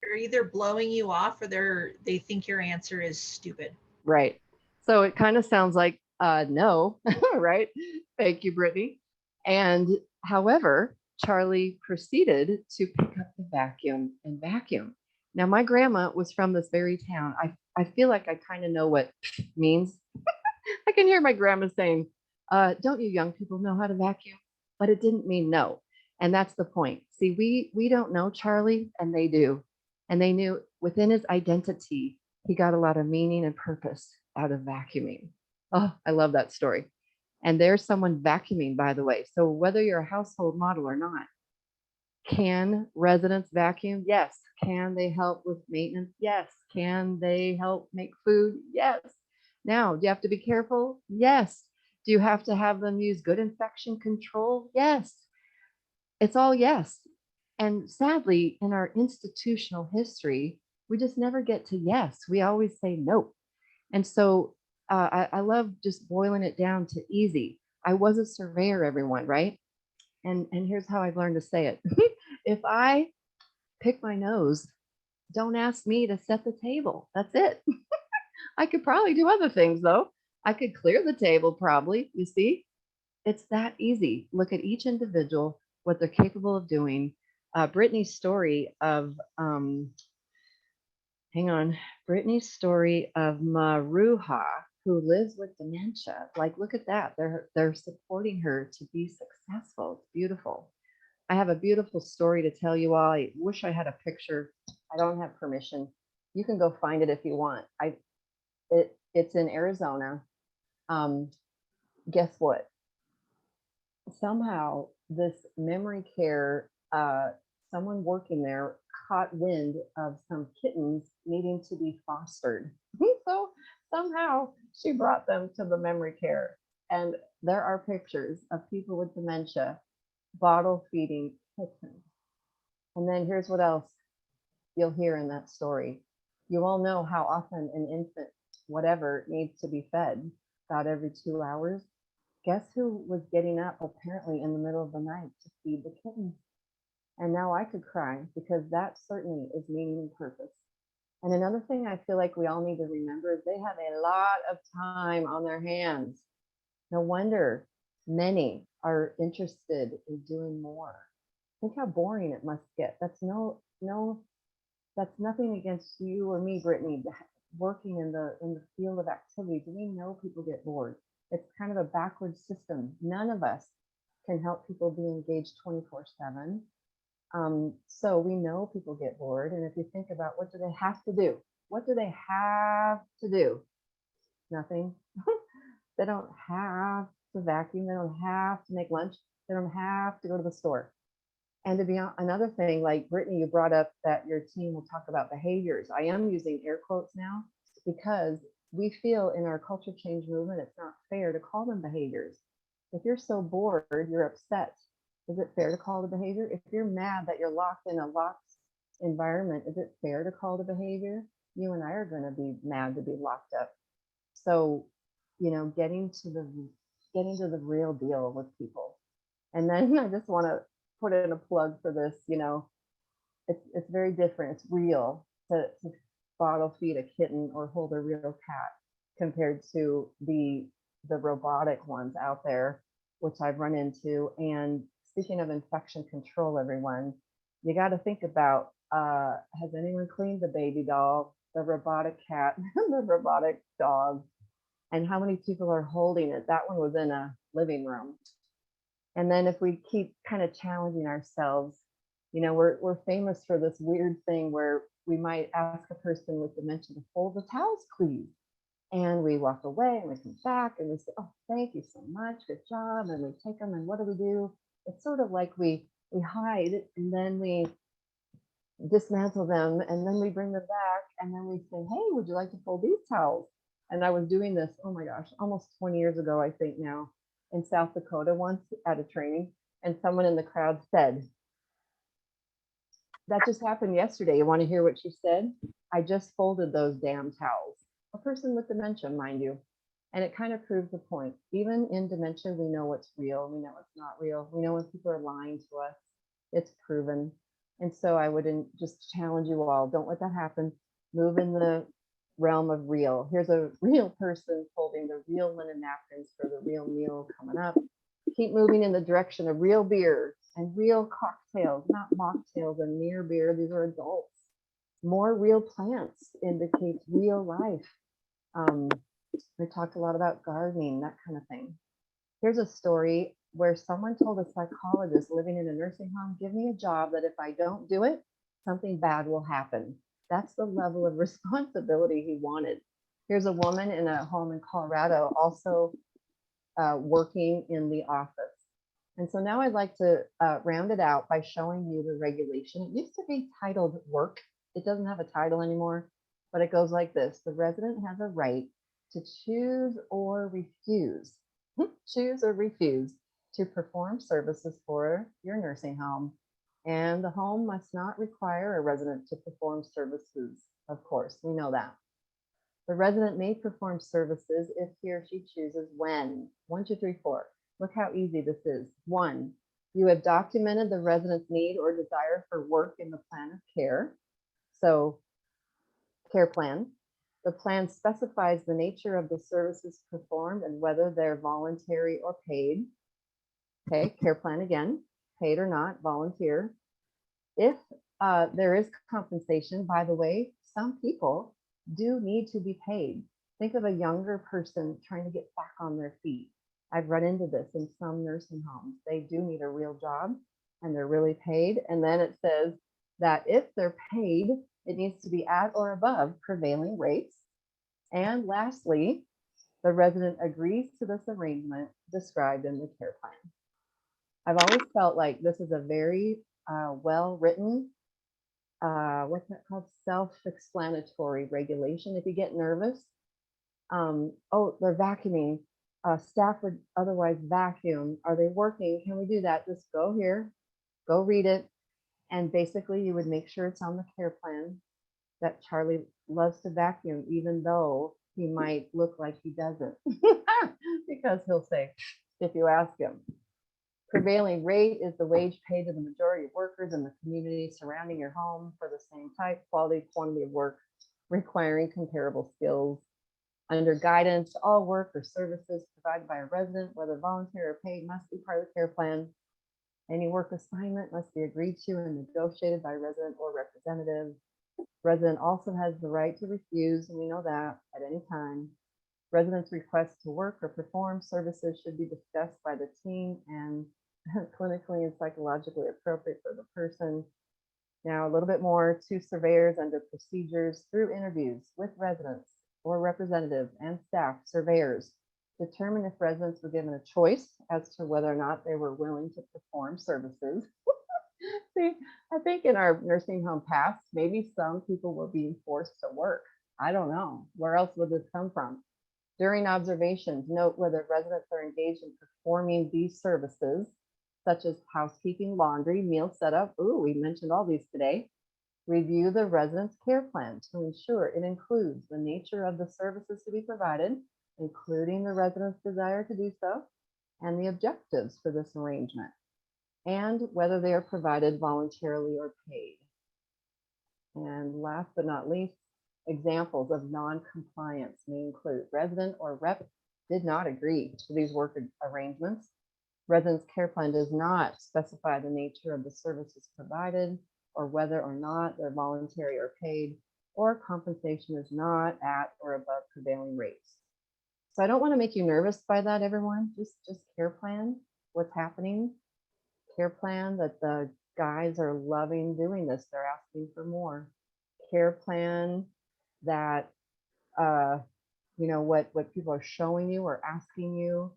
They're either blowing you off or they think your answer is stupid. Right. So it kind of sounds like no, right? Thank you, Brittany. And however, Charlie proceeded to pick up the vacuum and vacuum. Now, my grandma was from this very town. I feel like I kind of know what means. I can hear my grandma saying, don't you young people know how to vacuum? But it didn't mean no. And that's the point. See, we don't know Charlie, and they do. And they knew within his identity, he got a lot of meaning and purpose out of vacuuming. Oh, I love that story. And there's someone vacuuming, by the way. So whether you're a household model or not, can residents vacuum? Yes. Can they help with maintenance? Yes. Can they help make food? Yes. Now, do you have to be careful? Yes. Do you have to have them use good infection control? Yes. It's all yes. And sadly, in our institutional history, we just never get to yes. We always say no. And so I love just boiling it down to easy. I was a surveyor, everyone, right? And here's how I've learned to say it. If I pick my nose, don't ask me to set the table. That's it. I could probably do other things though. I could clear the table probably, you see? It's that easy. Look at each individual, what they're capable of doing. Brittany's story of, Brittany's story of Maruha, who lives with dementia. Like, look at that. They're supporting her to be successful. It's beautiful. I have a beautiful story to tell you all. I wish I had a picture. I don't have permission. You can go find it if you want. It's in Arizona. Guess what? Somehow this memory care, someone working there caught wind of some kittens needing to be fostered. So somehow she brought them to the memory care. And there are pictures of people with dementia bottle feeding kittens. And then here's what else you'll hear in that story. You all know how often an infant, whatever, needs to be fed, about every 2 hours. Guess who was getting up apparently in the middle of the night to feed the kittens? And now I could cry because that certainly is meaning and purpose. And another thing I feel like we all need to remember is they have a lot of time on their hands. No wonder many are interested in doing more. Think how boring it must get. That's that's nothing against you or me, Brittany, working in the field of activities. We know people get bored. It's kind of a backward system. None of us can help people be engaged 24/7. So we know people get bored. And if you think about what do they have to do? What do they have to do? Nothing. They don't have to vacuum. They don't have to make lunch. They don't have to go to the store. And to be another thing, like Brittany, you brought up that your team will talk about behaviors. I am using air quotes now because we feel in our culture change movement, it's not fair to call them behaviors. If you're so bored, you're upset. Is it fair to call the behavior? If you're mad that you're locked in a locked environment, is it fair to call the behavior? You and I are going to be mad to be locked up. So, getting to the real deal with people. And then I just want to put in a plug for this. It's very different. It's real to bottle feed a kitten or hold a real cat compared to the robotic ones out there, which I've run into. And speaking of infection control, everyone, you got to think about, has anyone cleaned the baby doll, the robotic cat, the robotic dog, and how many people are holding it? That one was in a living room. And then if we keep kind of challenging ourselves, we're famous for this weird thing where we might ask a person with dementia to fold the towels, please. And we walk away and we come back and we say, oh, thank you so much, good job. And we take them and what do? It's sort of like we hide and then we dismantle them and then we bring them back and then we say, hey, would you like to fold these towels? And I was doing this, oh my gosh, almost 20 years ago, I think now, in South Dakota once at a training, and someone in the crowd said, that just happened yesterday. You want to hear what she said? I just folded those damn towels. A person with dementia, mind you. And it kind of proves the point. Even in dementia, we know what's real. We know what's not real. We know when people are lying to us. It's proven. And so I would just challenge you all, don't let that happen. Move in the realm of real. Here's a real person folding the real linen napkins for the real meal coming up. Keep moving in the direction of real beer and real cocktails, not mocktails and near beer. These are adults. More real plants indicates real life. We talked a lot about gardening, that kind of thing. Here's a story where someone told a psychologist living in a nursing home, give me a job that if I don't do it, something bad will happen. That's the level of responsibility he wanted. Here's a woman in a home in Colorado also working in the office. And so now I'd like to round it out by showing you the regulation. It used to be titled work. It doesn't have a title anymore, but it goes like this. The resident has a right to choose or refuse to perform services for your nursing home. And the home must not require a resident to perform services. Of course, we know that. The resident may perform services if he or she chooses when. 1, 2, 3, 4. Look how easy this is. 1, you have documented the resident's need or desire for work in the plan of care. So, care plan. The plan specifies the nature of the services performed and whether they're voluntary or paid. Okay, care plan again, paid or not, volunteer. If there is compensation, by the way, some people do need to be paid. Think of a younger person trying to get back on their feet. I've run into this in some nursing homes. They do need a real job and they're really paid. And then it says that if they're paid, it needs to be at or above prevailing rates. And lastly, the resident agrees to this arrangement described in the care plan. I've always felt like this is a very well-written, what's that called? Self-explanatory regulation. If you get nervous, oh, they're vacuuming. Staff would otherwise vacuum. Are they working? Can we do that? Just go here, go read it. And basically you would make sure it's on the care plan that Charlie loves to vacuum, even though he might look like he doesn't, because he'll say, if you ask him. Prevailing rate is the wage paid to the majority of workers in the community surrounding your home for the same type, quality, quantity of work requiring comparable skills. Under guidance, all work or services provided by a resident, whether voluntary or paid, must be part of the care plan. Any work assignment must be agreed to and negotiated by resident or representative. Resident also has the right to refuse, and we know that, at any time. Residents' requests to work or perform services should be discussed by the team and clinically and psychologically appropriate for the person. Now, a little bit more to surveyors under procedures through interviews with residents or representatives and staff. Surveyors determine if residents were given a choice as to whether or not they were willing to perform services. See, I think in our nursing home past, maybe some people were being forced to work. I don't know. Where else would this come from? During observations, note whether residents are engaged in performing these services, such as housekeeping, laundry, meal setup. Ooh, we mentioned all these today. Review the resident's care plan to ensure it includes the nature of the services to be provided, including the resident's desire to do so, and the objectives for this arrangement, and whether they are provided voluntarily or paid. And last but not least, examples of non-compliance may include resident or rep did not agree to these work arrangements. Resident's care plan does not specify the nature of the services provided or whether or not they're voluntary or paid, or compensation is not at or above prevailing rates. So I don't want to make you nervous by that, everyone. Just care plan what's happening. Care plan that the guys are loving doing this. They're asking for more. Care plan that you know what people are showing you or asking you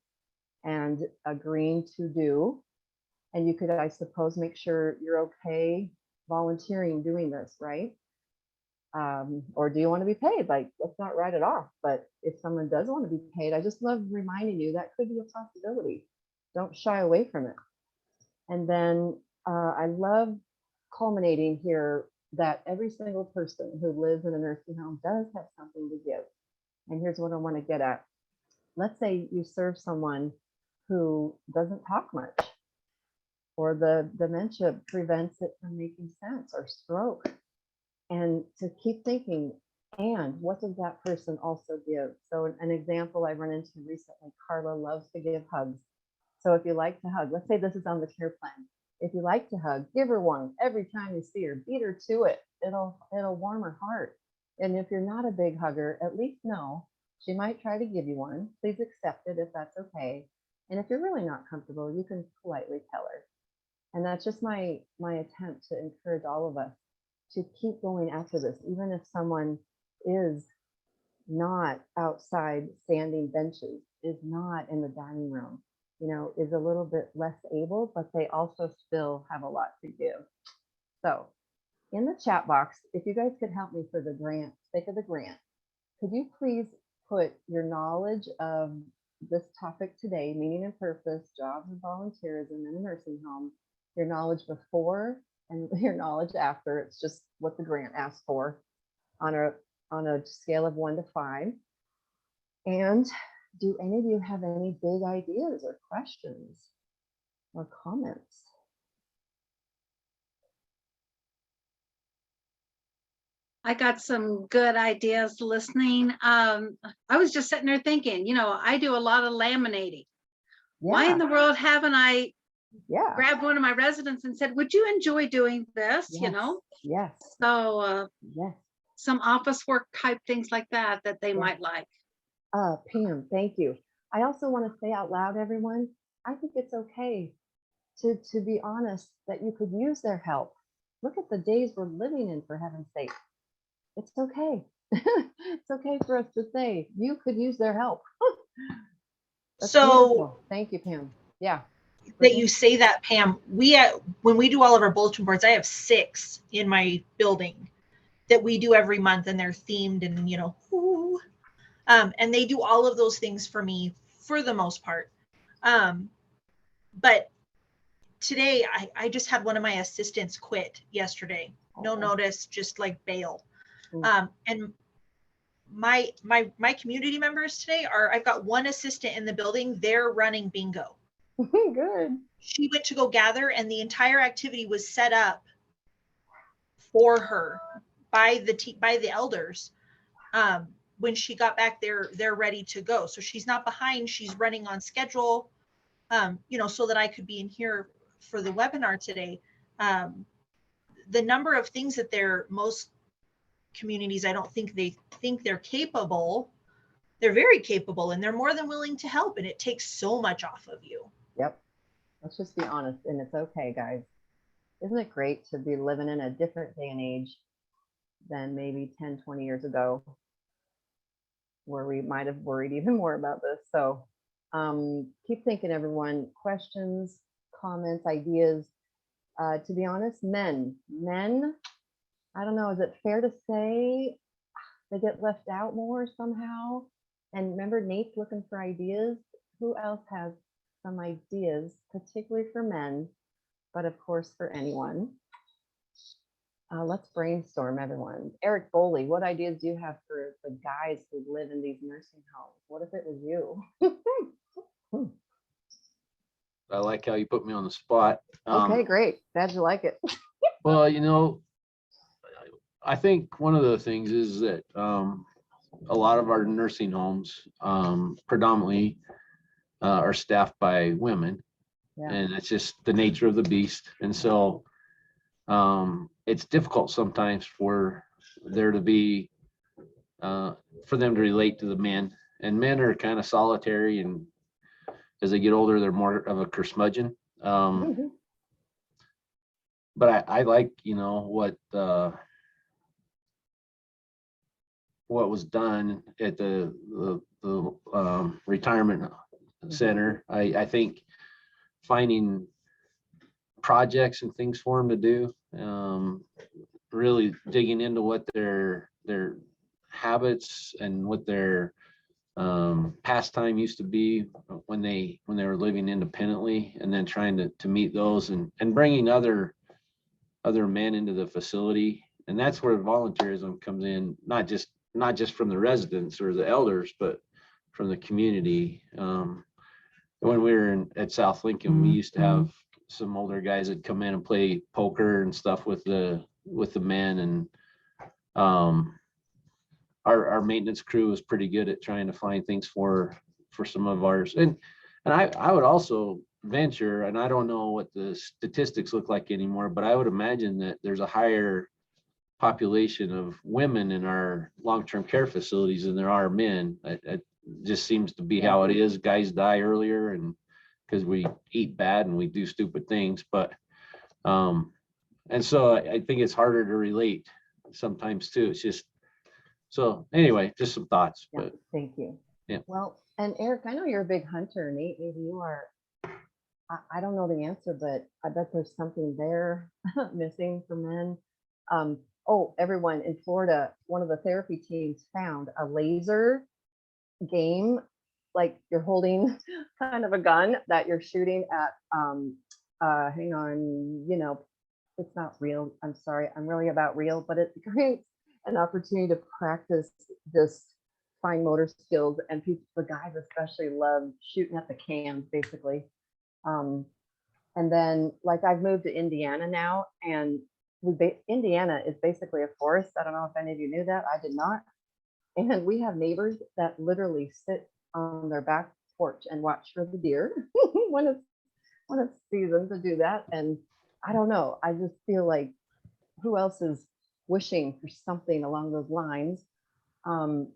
and agreeing to do. And you could, I suppose, make sure you're okay volunteering doing this, right? Or do you want to be paid? Like, let's not write it off. But if someone does want to be paid, I just love reminding you that could be a possibility. Don't shy away from it. And then I love culminating here that every single person who lives in a nursing home does have something to give. And here's what I want to get at. Let's say you serve someone who doesn't talk much, or the dementia prevents it from making sense, or stroke. And to keep thinking, and what does that person also give? So an example I run into recently, Carla loves to give hugs. So if you like to hug, let's say this is on the care plan. If you like to hug, give her one every time you see her, beat her to it. It'll warm her heart. And if you're not a big hugger, at least know she might try to give you one. Please accept it if that's okay. And if you're really not comfortable, you can politely tell her. And that's just my attempt to encourage all of us to keep going after this, even if someone is not outside standing benches, is not in the dining room, is a little bit less able, but they also still have a lot to give. So in the chat box, if you guys could help me for the grant, sake of the grant, could you please put your knowledge of this topic today, meaning and purpose, jobs and volunteerism in a nursing home, your knowledge before and your knowledge after. It's just what the grant asks for on a scale of 1 to 5. And do any of you have any big ideas or questions or comments? I got some good ideas listening. I was just sitting there thinking, I do a lot of laminating. Why in the world haven't I grabbed one of my residents and said, would you enjoy doing this? Yes. So yes. Some office work type things like that they might like. Pam, thank you. I also want to say out loud, everyone, I think it's okay to be honest that you could use their help. Look at the days we're living in, for heaven's sake. It's okay. It's okay for us to say you could use their help. So beautiful. Thank you, Pam. Yeah. That you say that, Pam, when we do all of our bulletin boards, I have 6 in my building that we do every month, and they're themed, and and they do all of those things for me for the most part. But today I just had one of my assistants quit yesterday. No notice, just like bail. And my community members today I've got one assistant in the building. They're running bingo. Good. She went to go gather, and the entire activity was set up for her by the elders. When she got back, they're ready to go. So she's not behind. She's running on schedule. So that I could be in here for the webinar today. The number of things that most communities, I don't think they think they're capable. They're very capable, and they're more than willing to help. And it takes so much off of you. Yep. Let's just be honest. And it's okay, guys. Isn't it great to be living in a different day and age than maybe 10, 20 years ago, where we might have worried even more about this? So keep thinking, everyone. Questions, comments, ideas. To be honest, men, I don't know, is it fair to say they get left out more somehow? And remember, Nate's looking for ideas. Who else has some ideas, particularly for men, but of course for anyone? Let's brainstorm, everyone. Eric Boley, what ideas do you have for the guys who live in these nursing homes? What if it was you? I like how you put me on the spot. Okay, great. Glad you like it. Well, I think one of the things is that a lot of our nursing homes predominantly are staffed by women, and it's just the nature of the beast. And so it's difficult sometimes for there to be for them to relate to the men. And men are kind of solitary, and as they get older, they're more of a curmudgeon. But I like, what was done at the retirement center. I think finding projects and things for them to do, really digging into what their habits and what their pastime used to be when they were living independently, and then trying to meet those and bringing other men into the facility And that's where volunteerism comes in, not just from the residents or the elders, but from the community. When we were at South Lincoln, we used to have some older guys that come in and play poker and stuff with the men, and our maintenance crew was pretty good at trying to find things for some of ours. And I would also venture, and I don't know what the statistics look like anymore, but I would imagine that there's a higher population of women in our long-term care facilities than there are men. It just seems to be how it is. Guys die earlier, and because we eat bad and we do stupid things. But and so I think it's harder to relate sometimes too. It's just, so anyway, just some thoughts. Yeah, But thank you. Yeah. Well, and Eric, I know you're a big hunter. Nate, maybe you are. I don't know the answer, but I bet there's something there missing for men. Oh, everyone in Florida, one of the therapy teams found a laser game, like you're holding kind of a gun that you're shooting at. Hang on, it's not real. I'm sorry. I'm really about real, but it creates an opportunity to practice this fine motor skills, and people, the guys especially, love shooting at the cans, basically. And then, like, I've moved to Indiana now, and Indiana is basically a forest. I don't know if any of you knew that. I did not. And we have neighbors that literally sit on their back porch and watch for the deer when it's season to do that. And I don't know. I just feel like, who else is wishing for something along those lines? Hang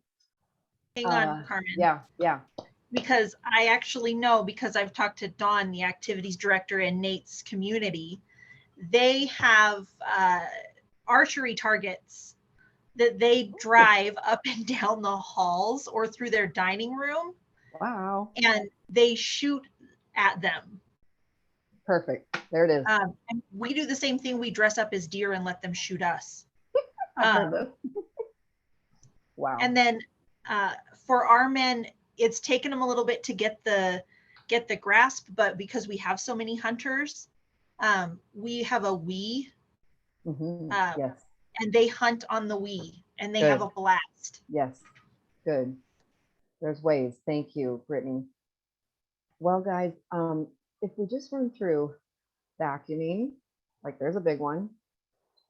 on, Carmen. Yeah. Because I actually know, because I've talked to Dawn, the activities director in Nate's community, they have archery targets that they drive up and down the halls or through their dining room. Wow. And they shoot at them. Perfect. There it is. And we do the same thing. We dress up as deer and let them shoot us. Wow. And then for our men, it's taken them a little bit to get the grasp, but because we have so many hunters, we have a Wii. Yes. And they hunt on the Wii, and they Good. have a blast. Yes. Good. There's ways. Thank you, Brittany. Well, guys, if we just run through vacuuming, like there's a big one.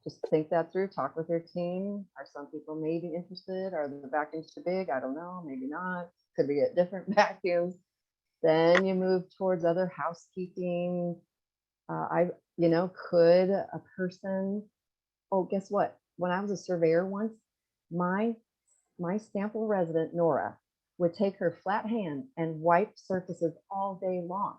Just think that through, talk with your team. Are some people maybe interested? Are the vacuums too big? I don't know, maybe not. Could we get different vacuums? Then you move towards other housekeeping. Could a person, oh, guess what? When I was a surveyor once, my sample resident, Nora, would take her flat hand and wipe surfaces all day long.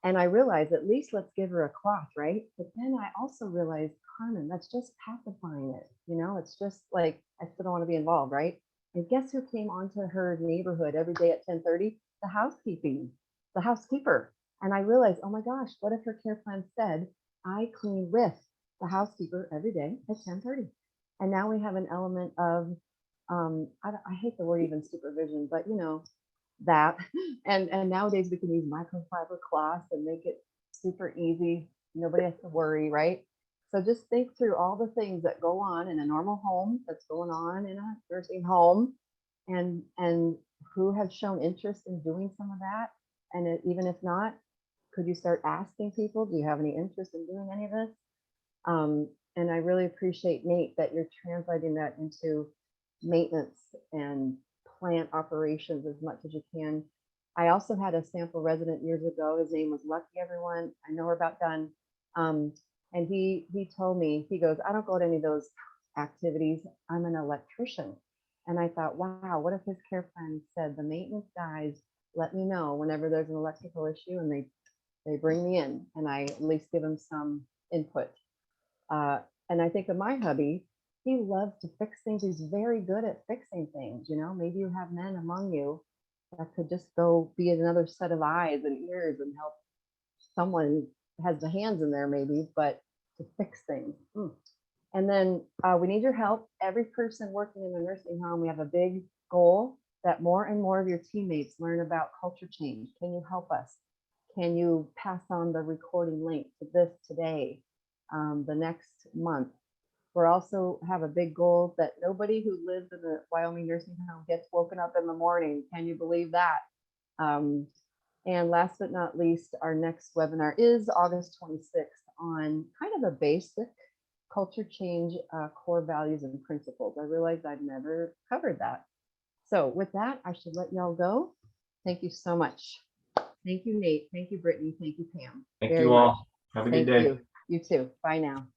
And I realized, at least let's give her a cloth, right? But then I also realized, Carmen, that's just pacifying it. It's just like, I still don't want to be involved, right? And guess who came onto her neighborhood every day at 10:30? The housekeeper. And I realized, oh my gosh, what if her care plan said, I clean with the housekeeper every day at 10:30? And now we have an element of, I hate the word even supervision, but that. And nowadays we can use microfiber cloths and make it super easy. Nobody has to worry, right? So just think through all the things that go on in a normal home that's going on in a nursing home, and who has shown interest in doing some of that. And even if not, could you start asking people, do you have any interest in doing any of this? And I really appreciate, Nate, that you're translating that into maintenance and plant operations as much as you can. I also had a sample resident years ago. His name was Lucky, everyone. I know we're about done. And he told me, he goes, I don't go to any of those activities. I'm an electrician. And I thought, wow, what if his care plan said, the maintenance guys let me know whenever there's an electrical issue, and they bring me in, and I at least give them some input. And I think of my hubby, he loves to fix things. He's very good at fixing things. Maybe you have men among you that could just go be another set of eyes and ears and help someone has the hands in there maybe, but to fix things. And then we need your help. Every person working in a nursing home, we have a big goal that more and more of your teammates learn about culture change. Can you help us? Can you pass on the recording link to this today, the next month? We're also have a big goal that nobody who lives in the Wyoming nursing home gets woken up in the morning. Can you believe that? And last but not least, our next webinar is August 26th on kind of a basic culture change, core values and principles. I realized I've never covered that. So with that, I should let y'all go. Thank you so much. Thank you, Nate. Thank you, Brittany. Thank you, Pam. Thank Very you much. all. Have a good Thank day. you. You too. Bye now.